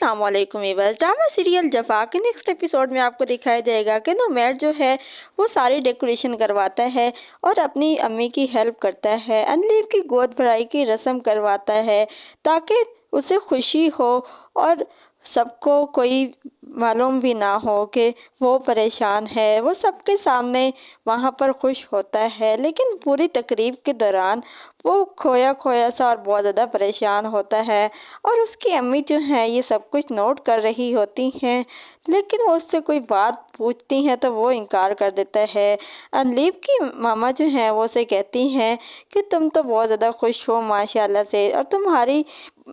السلام علیکم viewers, drama serial جفا کے نیکسٹ ایپیسوڈ میں آپ کو دکھایا جائے گا کہ نومیر جو ہے وہ ساری ڈیکوریشن کرواتا ہے اور اپنی امی کی ہیلپ کرتا ہے، انلیو کی گود بھرائی کی رسم کرواتا ہے تاکہ اسے خوشی ہو اور سب کو کوئی معلوم بھی نہ ہو کہ وہ پریشان ہے۔ وہ سب کے سامنے وہاں پر خوش ہوتا ہے، لیکن پوری تقریب کے دوران وہ کھویا کھویا سا اور بہت زیادہ پریشان ہوتا ہے اور اس کی امی جو ہیں یہ سب کچھ نوٹ کر رہی ہوتی ہیں، لیکن وہ اس سے کوئی بات پوچھتی ہیں تو وہ انکار کر دیتا ہے۔ انلیو کی ماما جو ہیں وہ اسے کہتی ہیں کہ تم تو بہت زیادہ خوش ہو ماشاءاللہ سے، اور تمہاری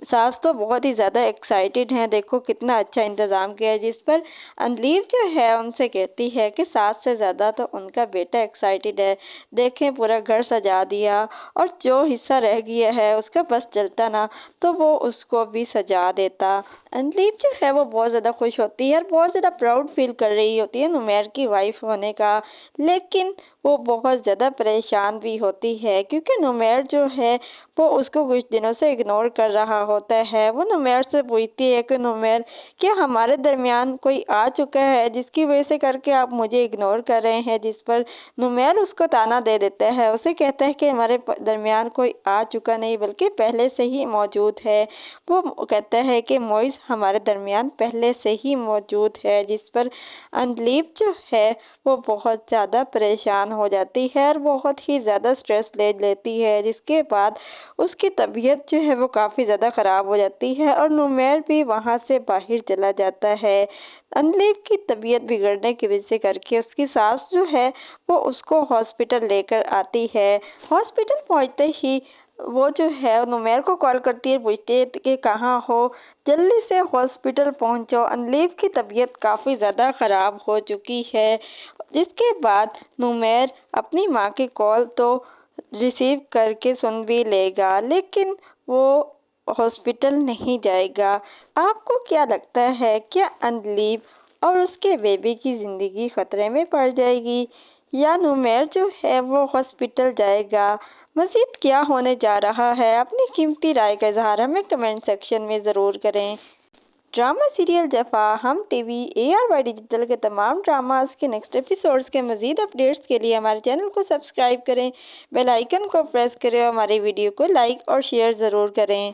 ساس تو بہت ہی زیادہ ایکسائٹیڈ ہیں، دیکھو کتنا اچھا انتظام کیا ہے۔ جس پر انلیو جو ہے ان سے کہتی ہے کہ ساس سے زیادہ تو ان کا بیٹا ایکسائٹیڈ ہے، دیکھیں پورا گھر سجا دیا اور جو حصہ رہ گیا ہے اس کا بس چلتا نا تو وہ اس کو بھی سجا دیتا۔ انلیو جو ہے وہ بہت زیادہ خوش ہوتی ہے اور بہت زیادہ پراؤڈ فیل کر رہی ہوتی ہے نومیر کی وائف ہونے کا، لیکن وہ بہت زیادہ پریشان بھی ہوتی ہے کیونکہ نومیر جو ہے وہ اس کو کچھ دنوں سے اگنور کر رہا ہوتا ہے۔ وہ نومیر سے پوچھتی ہے کہ نومیر کیا ہمارے درمیان کوئی آ چکا ہے جس کی وجہ سے کر کے آپ مجھے اگنور کر رہے ہیں؟ جس پر نومیر اس کو طعنہ دے دیتا ہے، اسے کہتا ہے کہ ہمارے درمیان کوئی آ چکا نہیں بلکہ پہلے سے ہی موجود ہے۔ وہ کہتا ہے کہ موئز ہمارے درمیان پہلے سے ہی موجود ہے، جس پر انلیو جو ہے وہ بہت زیادہ پریشان ہو جاتی ہے اور بہت ہی زیادہ سٹریس لے لیتی ہے، جس کے بعد اس کی طبیعت جو ہے وہ کافی زیادہ خراب ہو جاتی ہے اور نومیر بھی وہاں سے باہر چلا جاتا ہے۔ انلیو کی طبیعت بگڑنے کی وجہ سے کر کے اس کی ساس جو ہے وہ اس کو ہاسپٹل لے کر آتی ہے۔ ہاسپٹل پہنچتے ہی وہ جو ہے نومیر کو کال کرتی ہے، پوچھتی ہے کہ کہاں ہو، جلدی سے ہاسپٹل پہنچو، انلیو کی طبیعت کافی زیادہ خراب ہو چکی ہے۔ جس کے بعد نومیر اپنی ماں کی کال تو ریسیو کر کے سن بھی لے گا، لیکن وہ ہاسپٹل نہیں جائے گا۔ آپ کو کیا لگتا ہے، کیا انلیو اور اس کے بیبی کی زندگی خطرے میں پڑ جائے گی یا نومیر جو ہے وہ ہاسپٹل جائے گا؟ مزید کیا ہونے جا رہا ہے؟ اپنی قیمتی رائے کا اظہار ہمیں کمنٹ سیکشن میں ضرور کریں۔ ڈرامہ سیریل جفا ہم ٹی وی ARY ڈیجیٹل کے تمام ڈراماز کے نیکسٹ ایپیسوڈز کے مزید اپڈیٹس کے لیے ہمارے چینل کو سبسکرائب کریں، بیل آئیکن کو پریس کریں اور ہماری ویڈیو کو لائک اور شیئر ضرور کریں۔